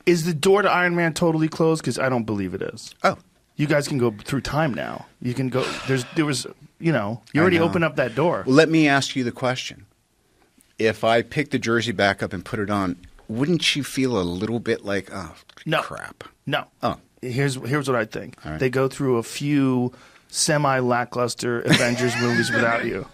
Is the door to Iron Man totally closed? Because I don't believe it is. Oh. You guys can go through time now. You can go. You already opened up that door. Well, let me ask you the question. If I pick the jersey back up and put it on, wouldn't you feel a little bit like, oh, no. crap? No. Oh. Here's what I think. All right. They go through a few semi-lackluster Avengers movies without you.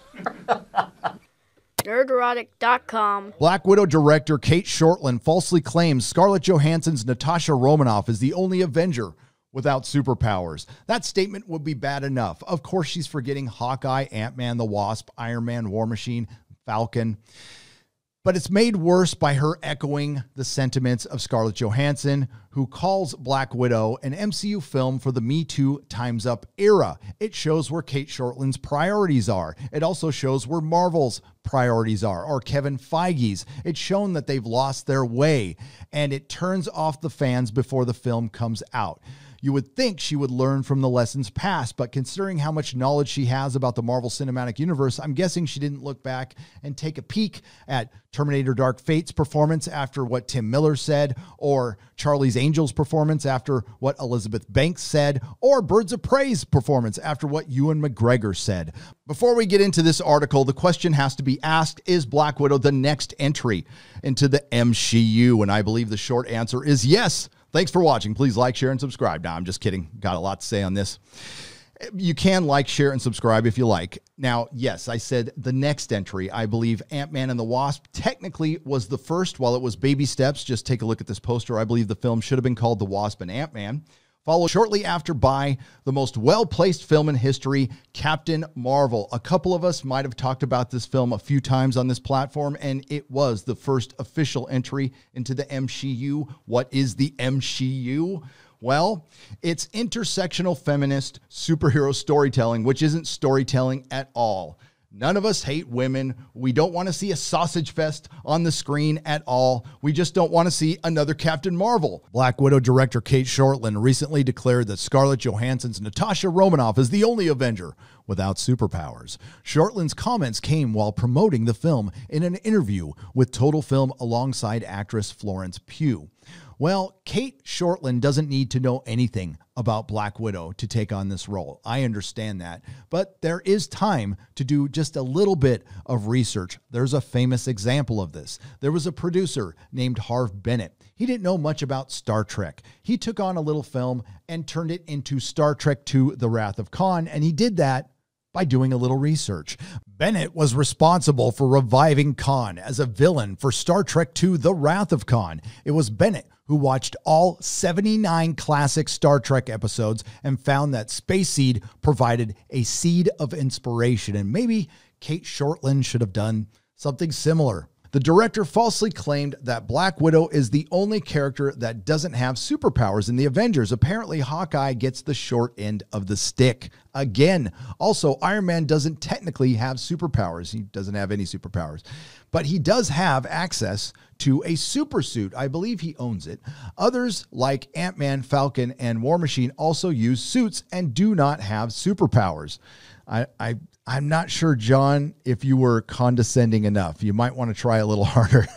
Nerderotic.com. Black Widow director Kate Shortland falsely claims Scarlett Johansson's Natasha Romanoff is the only Avenger without superpowers. That statement would be bad enough. Of course, she's forgetting Hawkeye, Ant-Man, the Wasp, Iron Man, War Machine, Falcon. But it's made worse by her echoing the sentiments of Scarlett Johansson, who calls Black Widow an MCU film for the Me Too Time's Up era. It shows where Kate Shortland's priorities are. It also shows where Marvel's priorities are, or Kevin Feige's. It's shown that they've lost their way, and it turns off the fans before the film comes out. You would think she would learn from the lessons past, but considering how much knowledge she has about the Marvel Cinematic Universe, I'm guessing she didn't look back and take a peek at Terminator Dark Fate's performance after what Tim Miller said, or Charlie's Angels performance after what Elizabeth Banks said, or Birds of Prey's performance after what Ewan McGregor said. Before we get into this article, the question has to be asked, is Black Widow the next entry into the MCU? And I believe the short answer is yes. Thanks for watching. Please like, share, and subscribe. Now, I'm just kidding. Got a lot to say on this. You can like, share, and subscribe if you like. Now, yes, I said the next entry. I believe Ant-Man and the Wasp technically was the first. While it was baby steps, just take a look at this poster. I believe the film should have been called The Wasp and Ant-Man. Followed shortly after by the most well-placed film in history, Captain Marvel. A couple of us might have talked about this film a few times on this platform, and it was the first official entry into the MCU. What is the MCU? Well, it's intersectional feminist superhero storytelling, which isn't storytelling at all. None of us hate women. We don't want to see a sausage fest on the screen at all. We just don't want to see another Captain Marvel. Black Widow director Kate Shortland recently declared that Scarlett Johansson's Natasha Romanoff is the only Avenger without superpowers. Shortland's comments came while promoting the film in an interview with Total Film alongside actress Florence Pugh. Well, Kate Shortland doesn't need to know anything about Black Widow to take on this role. I understand that, but there is time to do just a little bit of research. There's a famous example of this. There was a producer named Harv Bennett. He didn't know much about Star Trek. He took on a little film and turned it into Star Trek II: The Wrath of Khan, and he did that by doing a little research. Bennett was responsible for reviving Khan as a villain for Star Trek II: The Wrath of Khan. It was Bennett who watched all 79 classic Star Trek episodes and found that Space Seed provided a seed of inspiration, and maybe Kate Shortland should have done something similar. The director falsely claimed that Black Widow is the only character that doesn't have superpowers in the Avengers. Apparently, Hawkeye gets the short end of the stick again. Also, Iron Man doesn't technically have superpowers. He doesn't have any superpowers, but he does have access to a super suit. I believe he owns it. Others like Ant-Man, Falcon, and War Machine also use suits and do not have superpowers. I'm not sure, John, if you were condescending enough. You might want to try a little harder.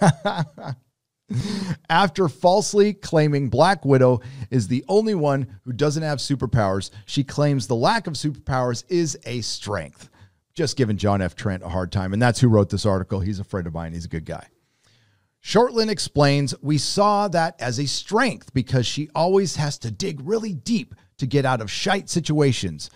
After falsely claiming Black Widow is the only one who doesn't have superpowers, she claims the lack of superpowers is a strength. Just giving John F. Trent a hard time, and that's who wrote this article. He's a friend of mine. He's a good guy. Shortland explains, we saw that as a strength because she always has to dig really deep to get out of shite situations.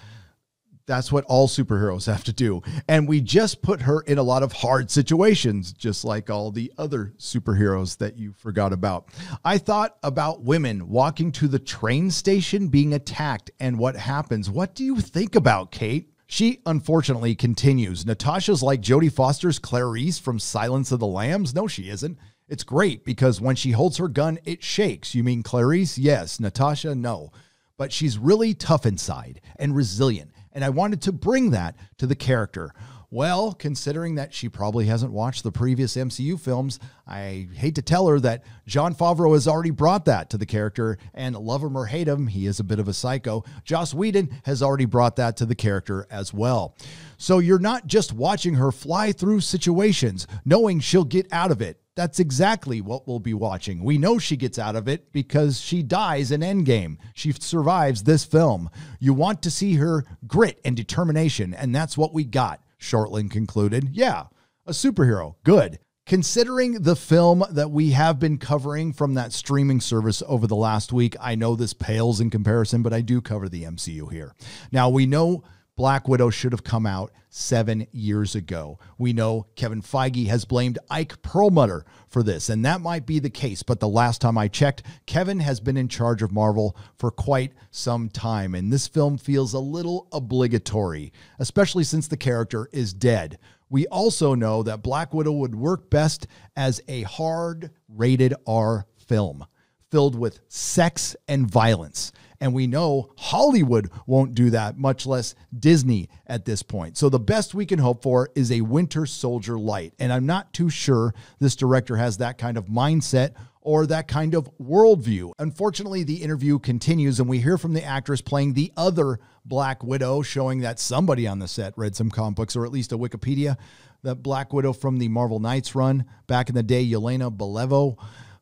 That's what all superheroes have to do. And we just put her in a lot of hard situations, just like all the other superheroes that you forgot about. I thought about women walking to the train station being attacked and what happens. What do you think about, Kate? She unfortunately continues. Natasha's like Jodie Foster's Clarice from Silence of the Lambs. No, she isn't. It's great because when she holds her gun, it shakes. You mean Clarice? Yes. Natasha? No. But she's really tough inside and resilient. And I wanted to bring that to the character. Well, considering that she probably hasn't watched the previous MCU films, I hate to tell her that Jon Favreau has already brought that to the character, and love him or hate him, he is a bit of a psycho. Joss Whedon has already brought that to the character as well. So you're not just watching her fly through situations, knowing she'll get out of it. that's exactly what we'll be watching. We know she gets out of it because she dies in Endgame. She survives this film. You want to see her grit and determination, and that's what we got, Shortland concluded. Yeah, a superhero. Good. Considering the film that we have been covering from that streaming service over the last week, I know this pales in comparison, but I do cover the MCU here. Now, we know Black Widow should have come out 7 years ago. We know Kevin Feige has blamed Ike Perlmutter for this, and that might be the case. But the last time I checked, Kevin has been in charge of Marvel for quite some time, and this film feels a little obligatory, especially since the character is dead. We also know that Black Widow would work best as a hard rated R film filled with sex and violence. And we know Hollywood won't do that, much less Disney at this point. So the best we can hope for is a Winter Soldier light. And I'm not too sure this director has that kind of mindset or that kind of worldview. Unfortunately, the interview continues and we hear from the actress playing the other Black Widow, showing that somebody on the set read some comic books, or at least a Wikipedia, that Black Widow from the Marvel Knights run back in the day, Yelena Belevo.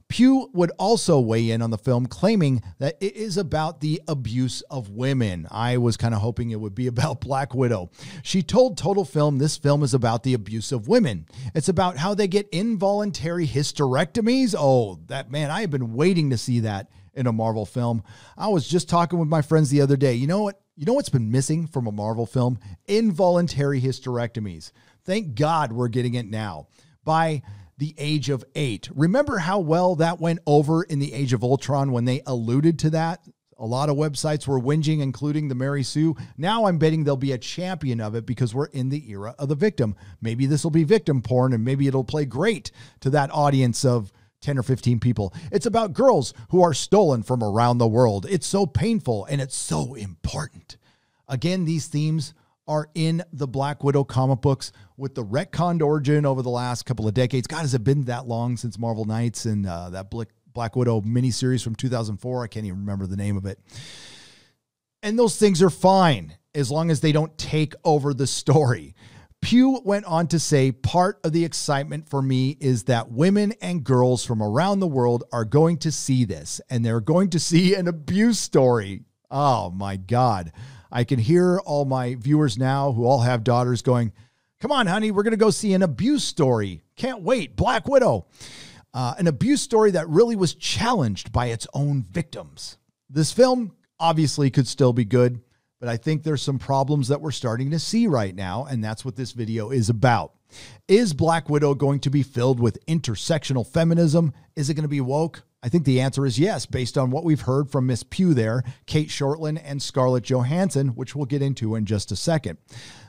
Pugh would also weigh in on the film, claiming that it is about the abuse of women. I was kind of hoping it would be about Black Widow. She told Total Film this film is about the abuse of women. It's about how they get involuntary hysterectomies. Oh, that man, I have been waiting to see that in a Marvel film. I was just talking with my friends the other day. You know what? You know what's been missing from a Marvel film? Involuntary hysterectomies. Thank God we're getting it now. By the Age of 8. Remember how well that went over in the Age of Ultron when they alluded to that? A lot of websites were whinging, including the Mary Sue. Now I'm betting there'll be a champion of it because we're in the era of the victim. Maybe this will be victim porn and maybe it'll play great to that audience of 10 or 15 people. It's about girls who are stolen from around the world. It's so painful and it's so important. Again, these themes are in the Black Widow comic books with the retconned origin over the last couple of decades. God, has it been that long since Marvel Knights and that Black Widow miniseries from 2004? I can't even remember the name of it. And those things are fine as long as they don't take over the story. Pugh went on to say, part of the excitement for me is that women and girls from around the world are going to see this, and they're going to see an abuse story. Oh my God. I can hear all my viewers now who all have daughters going, come on, honey, we're going to go see an abuse story. Can't wait. Black Widow. An abuse story that really was challenged by its own victims. This film obviously could still be good, but I think there's some problems that we're starting to see right now, and that's what this video is about. Is Black Widow going to be filled with intersectional feminism? Is it going to be woke? I think the answer is yes, based on what we've heard from Miss Pugh there, Kate Shortland, and Scarlett Johansson, which we'll get into in just a second.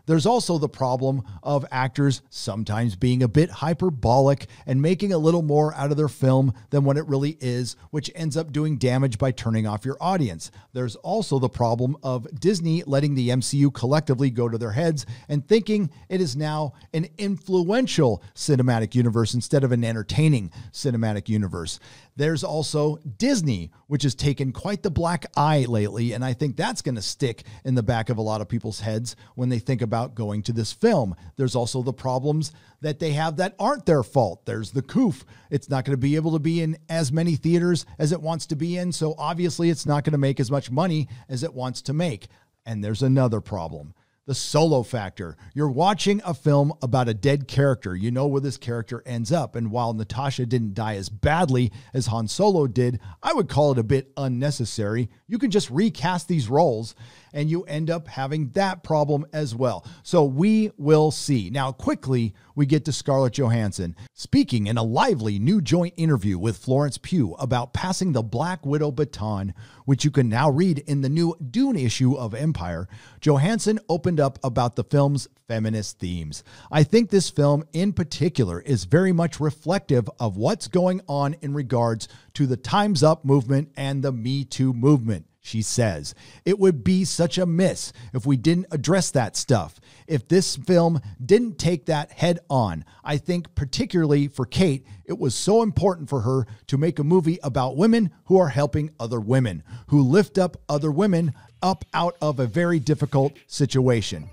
There's also the problem of actors sometimes being a bit hyperbolic and making a little more out of their film than what it really is, which ends up doing damage by turning off your audience. There's also the problem of Disney letting the MCU collectively go to their heads and thinking it is now an influential cinematic universe instead of an entertaining cinematic universe. There's also Disney, which has taken quite the black eye lately, and I think that's going to stick in the back of a lot of people's heads when they think about going to this film. There's also the problems that they have that aren't their fault. There's the coof. It's not going to be able to be in as many theaters as it wants to be in, so obviously it's not going to make as much money as it wants to make. And there's another problem. The solo factor. You're watching a film about a dead character. You know where this character ends up. And while Natasha didn't die as badly as Han Solo did, I would call it a bit unnecessary. You can just recast these roles and you end up having that problem as well. So we will see. Now, quickly, we get to Scarlett Johansson speaking in a lively new joint interview with Florence Pugh about passing the Black Widow baton, which you can now read in the new Dune issue of Empire. Johansson opened up about the film's feminist themes. I think this film in particular is very much reflective of what's going on in regards to the Time's Up movement and the Me Too movement. She says, it would be such a miss if we didn't address that stuff. If this film didn't take that head on, I think particularly for Kate, it was so important for her to make a movie about women who are helping other women, who lift up other women up out of a very difficult situation.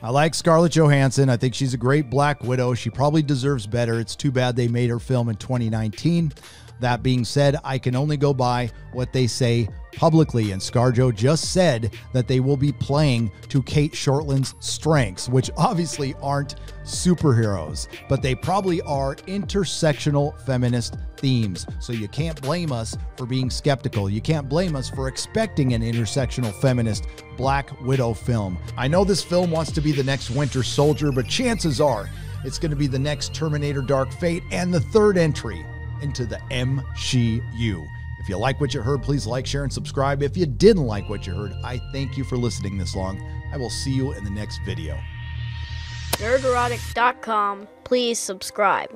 I like Scarlett Johansson. I think she's a great Black Widow. She probably deserves better. It's too bad they made her film in 2019. That being said, I can only go by what they say publicly, and ScarJo just said that they will be playing to Kate Shortland's strengths, which obviously aren't superheroes, but they probably are intersectional feminist themes. So you can't blame us for being skeptical. You can't blame us for expecting an intersectional feminist Black Widow film. I know this film wants to be the next Winter Soldier, but chances are it's going to be the next Terminator Dark Fate and the third entry into the MCU. If you like what you heard, please like, share, and subscribe. If you didn't like what you heard, I thank you for listening this long. I will see you in the next video. Nerderotic.com. Please subscribe.